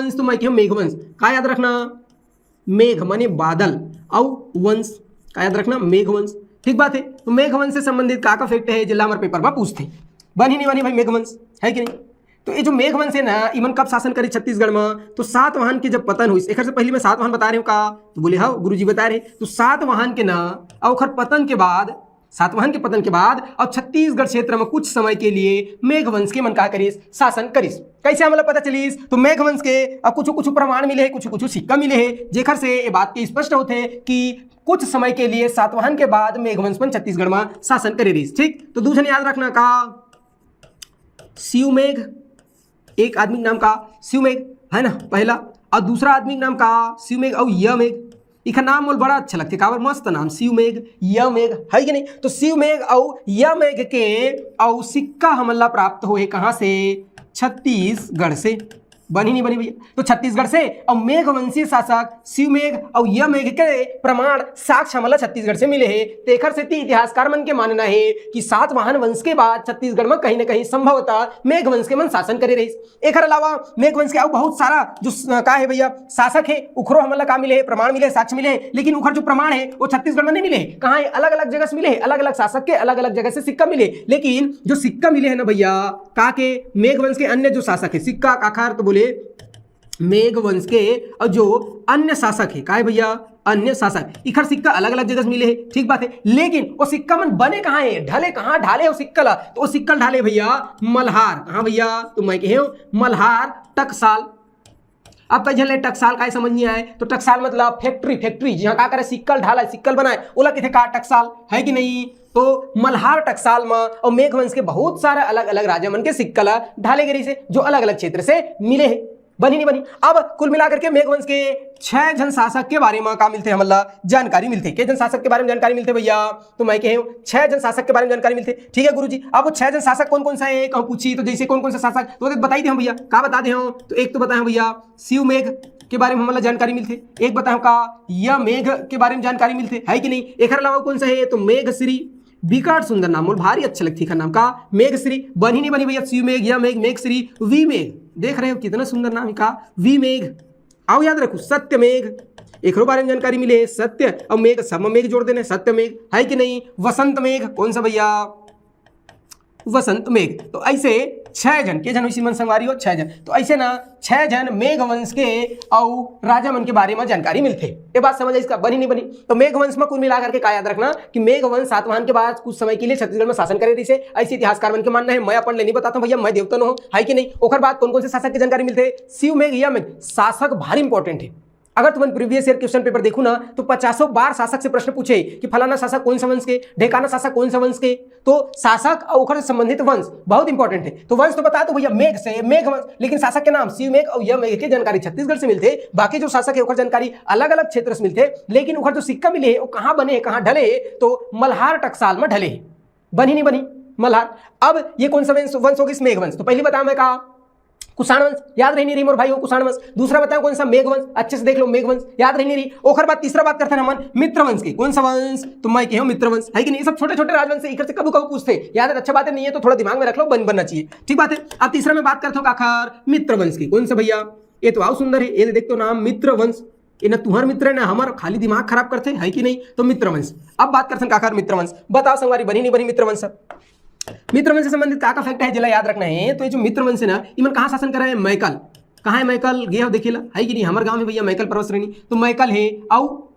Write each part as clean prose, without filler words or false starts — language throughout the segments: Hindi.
वंश तो मैं कहूँ मेघवंश। का याद रखना, मेघ माने बादल और वंश, का याद रखना मेघवंश। ठीक बात है। तो मेघवंश से संबंधित का फैक्ट है जिला हमारे पेपर में पूछते बनी नहीं बनी भाई मेघवंश है कि नहीं। तो ये जो मेघवंश है ना इमन कब शासन करे छत्तीसगढ़ में, तो सातवाहन के जब पतन हुई, एक से पहले मैं सातवाहन बता रहे हूँ का, तो बोले हाँ गुरुजी बता रहे। तो सातवाहन के ना और पतन के बाद, सातवाहन के पतन के बाद और छत्तीसगढ़ क्षेत्र में कुछ समय के लिए मेघवंश के मन का करीस शासन करीस। कैसे हमें पता चलीस, तो मेघवंश के अब कुछ कुछ प्रमाण मिले हैं, कुछ कुछ सिक्का मिले हैं, जेखर से ये बात के स्पष्ट होते हैं कि कुछ समय के लिए सातवाहन के बाद मेघवंश पर छत्तीसगढ़ में शासन करे रही। ठीक, तो दूसरा याद रखना का शिवमेघ, एक आदमी नाम का शिवमेघ है ना पहला, और दूसरा आदमी नाम का शिवमेघ और यमेघ। इनका नाम मोल बड़ा अच्छा लगता है, काबर मस्त नाम शिवमेघ यमेघ है कि नहीं। तो शिवमेघ और यमेघ के और सिक्का हमला प्राप्त हुए कहाँ से, छत्तीसगढ़ से। बनी नहीं बनी भैया, तो छत्तीसगढ़ से और मेघवंशी शासक शिवमेघ और यमेघ के प्रमाण साक्ष्य हमला छत्तीसगढ़ से मिले हैं। तेखर से इतिहासकार मन के मानना है कि सातवाहन वंश के बाद छत्तीसगढ़ में कहीं न कहीं संभवतः मेघवंश के मन शासन करे रही। एक अलावा मेघवंश के और बहुत सारा जो का है भैया शासक है उखरो हमला का मिले है, प्रमाण मिले, साक्ष्य मिले हैं, लेकिन उखर जो प्रमाण है वो छत्तीसगढ़ में नहीं मिले। कहाँ है, अलग अलग जगह से मिले, अलग अलग शासक के अलग अलग जगह से सिक्का मिले। लेकिन जो सिक्का मिले है ना भैया का के मेघवंश के अन्य जो शासक है, सिक्का काखार तो बोले मेघवंश के और जो अन्य शासक है, का है भैया अन्य शासक, इखर सिक्का अलग अलग जगह से मिले हैं। ठीक बात है, लेकिन वो सिक्का मन बने कहाँ है, ढले कहाँ, ढाले वो सिक्का ला, तो वो सिक्का ढाले भैया मल्हार। कहाँ भैया, तो मैं कहे मल्हार टकसाल। अब कई झले टकसाल का समझ नहीं आए, तो टकसाल मतलब फैक्ट्री, फैक्ट्री जहाँ का करे सिक्कल ढाला, सिक्कल बनाए, ओला किथे का टकसाल है कि नहीं। तो मल्हार टकसाल में और मेघवंश के बहुत सारे अलग अलग राजा मन के सिक्कल ढाले गिरी से जो अलग अलग क्षेत्र से मिले हैं। बनी नहीं बनी। अब कुल मिलाकर के मेघवंश के 6 जन शासक के बारे में का मिलते हैं हमला जानकारी मिलते। के जन शासक के बारे में जानकारी मिलते भैया, तो मैं कहे 6 जन शासक के बारे में जानकारी मिलते। ठीक है गुरुजी, अब वो 6 जन शासक कौन कौन सा है कहूँ पूछी, तो जैसे कौन कौन सा शासक तो बताई दे हम भैया, का बता दे हम, तो एक तो बताए भैया शिवमेघ के बारे में हमला जानकारी मिलते, एक बताओ का यमेघ के बारे में जानकारी मिलते है कि नहीं। एक अलावा कौन सा है, तो मेघश्री, विकट सुंदर नाम और भारी अच्छा लगती है नाम का मेघश्री। बनी नहीं बनी भैया, शिवमेघ यमेघ मेघश्री विमेघ, देख रहे हो कितना सुंदर नाम है का विमेघ। आओ याद रखो सत्यमेघ, एक बारे में जानकारी मिले, सत्य और मेघ सममेघ जोड़ देने सत्यमेघ है कि नहीं। वसंत मेघ कौन सा भैया, वसंत मेघ। तो ऐसे 6 जन के जन मन संगवारी हो 6 जन, तो ऐसे ना 6 जन मेघवंश के और राजा मन के बारे में जानकारी मिलते। ये बात समझ इसका बनी नहीं बनी। तो मेघवंश में कुल मिलाकर के का याद रखना कि मेघवंश सातवाहन के बाद कुछ समय के लिए छत्तीसगढ़ में शासन करे रही से, ऐसे इतिहासकार मन के मानना है। मैं अपन ले नहीं बताता हूँ भैया, मैं देवता न हूँ है कि नहीं। ओकर बाद कौन कौन से शासक की जानकारी मिलते, शिवमेघ यमेघ शासक भारी इंपॉर्टेंट है। अगर तुम प्रीवियस ईयर क्वेश्चन पेपर देखो ना तो 50 बार शासक से प्रश्न पूछे कि फलाना शासक कौन सा वंश के, ढेकाना शासक कौन सा वंश के। तो शासक और ओकर से संबंधित वंश बहुत इंपॉर्टेंट है। तो वंश तो बता दो भैया मेघ से, मेघ वंश, लेकिन शासक के नाम शिवमेघ और यमेघ की जानकारी छत्तीसगढ़ से मिलते। बाकी जो शासक है ओकर जानकारी अलग अलग क्षेत्र से मिलते, लेकिन ओकर जो सिक्का मिले वो कहाँ बने, कहाँ ढले, तो मल्हार टकसाल में ढले। बनी नहीं बनी मल्हार। अब ये कौन सा वंश होगा, इस मेघवंश। तो पहले बताया मैं कहा कुषाण वंश, याद रही नहीं रही मोर भाई, कुषाण वंश। दूसरा बताओ कौन सा, मेघवंश, अच्छे से देख लो मेघवंश, याद रही नहीं रही। ओखर बाद तीसरा बात करते हैं हम मित्रवंश की, कौन सा वंश, तो मैं कहूँ मित्रवंश है कि नहीं। सब छोटे छोटे राजवंश से से कब पूछते, याद है, अच्छा बात नहीं है तो थोड़ा दिमाग में रख लो, बनना चाहिए। ठीक बात है। अब तीसरा में बात करता हूँ आखिर मित्रवंश की, कौन सा भैया, ये तो आओ सुंदर है, ये देखते हो नाम मित्रवंश, ये ना तुम्हार मित्र है ना हमारा, खाली दिमाग खराब करते है कि नहीं। तो मित्रवंश। अब बात करते हैं आखिर मित्रवंश, बताओ संगवारी बनी नहीं बनी मित्रवंश। मित्रवंश से संबंधित क्या फैक्ट है जिला याद रखना है। तो ये जो मित्रवंश है ना इमन कहाँ शासन करा है, मैकल। कहाँ है मैकल, गया देखिएला है कि नहीं, हमारे गांव में भैया मैकल पर्वत श्रेणी, तो मैकल है। और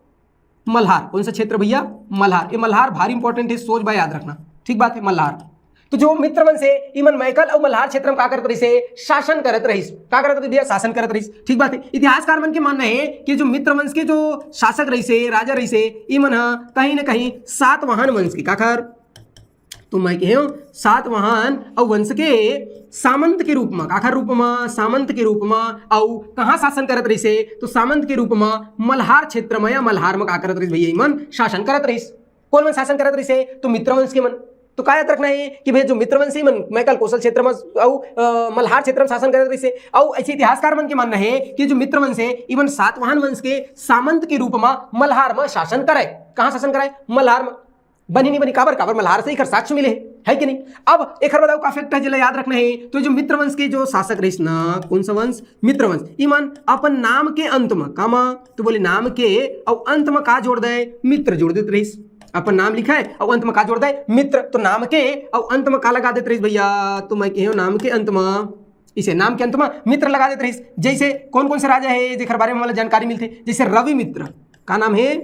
मल्हार कौन सा क्षेत्र भैया, मल्हार। ये मल्हार भारी इंपॉर्टेंट है, सोच बाय याद रखना। ठीक बात है, मल्हार। तो जो मित्रवंश है इमन मैकल और मल्हार क्षेत्र में का करत रही से, शासन करत रही, का करत रही भैया, शासन करत रही। ठीक बात है। इतिहासकार मन के मानना है कि जो मित्रवंश के जो शासक रही से, राजा रही से, इमन कहीं ना कहीं सातवाहन वंश की काकर, तो मैं कहूँ सातवाहन और वंश के सामंत के रूप में, काखर रूप में, सामंत के रूप में, और कहाँ शासन करत रही से, तो सामंत के रूप में मल्हार क्षेत्र में या मल्हार में का करत रही भैया, मन शासन करत रही। कौन मन शासन करत रही से, तो मित्रवंश के मन। तो क्या याद रखना है कि भैया जो मित्रवंश मन मैकल कौशल क्षेत्र में और मल्हार क्षेत्र में शासन करत रही से। और ऐसे इतिहासकार मन के मानना है कि जो मित्रवंश है इवन सातवाहन वंश के सामंत के रूप में मल्हार में शासन कराए। कहाँ शासन कराए, मल्हार में। बनी नहीं बनी, काबर काबर मल्हार से ही साक्ष्य मिले। है कि नहीं। अब एक बताओ का फैक्ट है जिला याद रखना है। तो जो मित्र वंश के जो शासक रहिस ना, कौन सा वंश, मित्र वंश, ईमान अपन नाम के अंत में कामा, तो बोले नाम के और अंत में का जोड़ दे, मित्र जोड़ देते रहिस। अपन नाम लिखा है और अंत में का जोड़ दे, मित्र, तो नाम के और अंत में का लगा देते रहिस भैया, तो मैं कहो नाम के अंत में, इसे नाम के अंत में मित्र लगा देते रहिस। जैसे कौन कौन से राजा है जेकर बारे में वाला जानकारी मिलती, जैसे रवि मित्र, का नाम है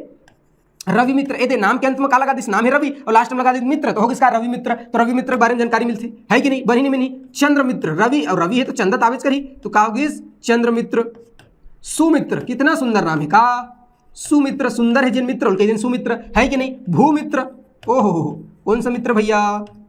रवि मित्र, ए नाम के अंत में का लगा दिस, नाम है रवि और लास्ट में लगा दे मित्र, तो हो किसका रवि मित्र, तो रवि मित्र के बारे में जानकारी मिलती है कि नहीं, बनी नहीं बनी। चंद्र मित्र, रवि और रवि है तो चंद्र तावेज करी, तो का होगी चंद्र मित्र। सुमित्र, कितना सुंदर नाम है का, सुमित्र, सुंदर है जिन मित्र उनके दिन सुमित्र, है कि नहीं। भूमित्र, ओहो कौन सा मित्र भैया,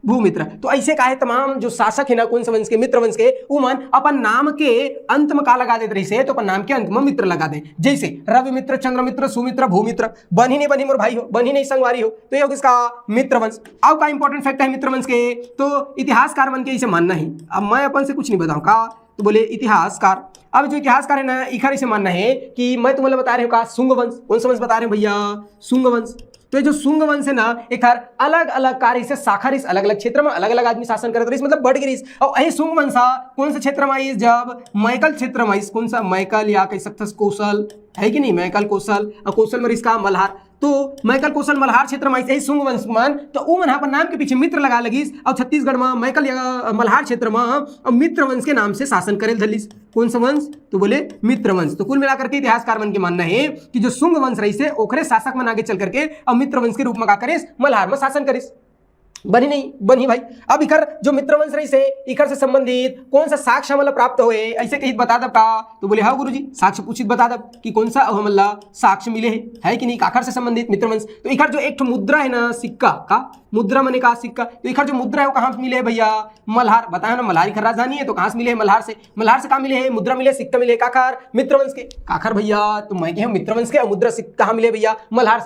भूमित्र। तो ऐसे का है तमाम जो शासक है ना कौन सा वंश के, मित्र वंश के, उमन अपन नाम के अंत में का लगा देते रही से, तो अपन नाम के अंत में मित्र लगा दे। जैसे रवि मित्र, चंद्र मित्र, सुमित्र, भूमित्र, बनी नहीं बनी मोर भाई हो, बनी नहीं संगवारी हो, तो ये हो किसका, मित्र वंश। अब का इंपॉर्टेंट फैक्ट है मित्र वंश के, तो इतिहासकार बन के इसे मानना है। अब मैं अपन से कुछ नहीं बताऊं का, तो बोले इतिहासकार। अब जो इतिहासकार है ना इखर इसे मानना है कि मैं तुम्हें बता रहे हूँ का, शुंग वंश, कौन सा वंश बता रहे हैं भैया, शुंग वंश। तो ये जो शुंग वंश है ना एक अलग अलग कार्य से शाखा रही, अलग अलग क्षेत्र में अलग अलग आदमी शासन करते रही, मतलब बढ़ गई। और यही शुंग वंश कौन सा क्षेत्र में आई, जब मैकल क्षेत्र में आई, कौन सा, मैकल या कह सकते कौशल, है कि नहीं, मैकल कौशल, और कौशल में इसका मल्हार, तो मैकल कौशल मल्हार क्षेत्र में ऐसे ही शुंग वंश मन, तो वो मन अपन नाम के पीछे मित्र लगा लगिस, और छत्तीसगढ़ में मैकल या मल्हार क्षेत्र में और मित्र वंश के नाम से शासन करे धलिस। कौन सा वंश, तो बोले मित्र वंश। तो कुल मिलाकर के इतिहासकार मन के मानना है कि जो शुंग वंश रही से ओखरे शासक मन आगे चल करके और मित्र वंश के रूप में का करिस, मल्हार में शासन करिस। बनी नहीं बनी भाई। अब इखर जो मित्रवंश रही से इखर से संबंधित कौन सा साक्ष्य हमला प्राप्त होए, ऐसे कहीं बता दब का, तो बोले हाँ गुरुजी साक्ष्य पूछित बता दब कि कौन सा हमला साक्ष्य मिले है कि नहीं, काखर से संबंधित मित्रवंश। तो इखर जो एक मुद्रा है ना, सिक्का का मुद्रा मैंने कहा सिक्का, तो इखर जो मुद्रा है वो कहाँ से मिले है भैया, मल्हार, बताया ना मल्हार इखर राजधानी है, तो कहाँ से मिले है, मल्हार से। मल्हार से कहाँ मिले है, मुद्रा मिले, सिक्का मिले, काखर मित्रवंश के, काखर भैया, तो मैं कहूँ मित्रवंश के, और मुद्रा सिक्का कहाँ मिले भैया, मल्हार से।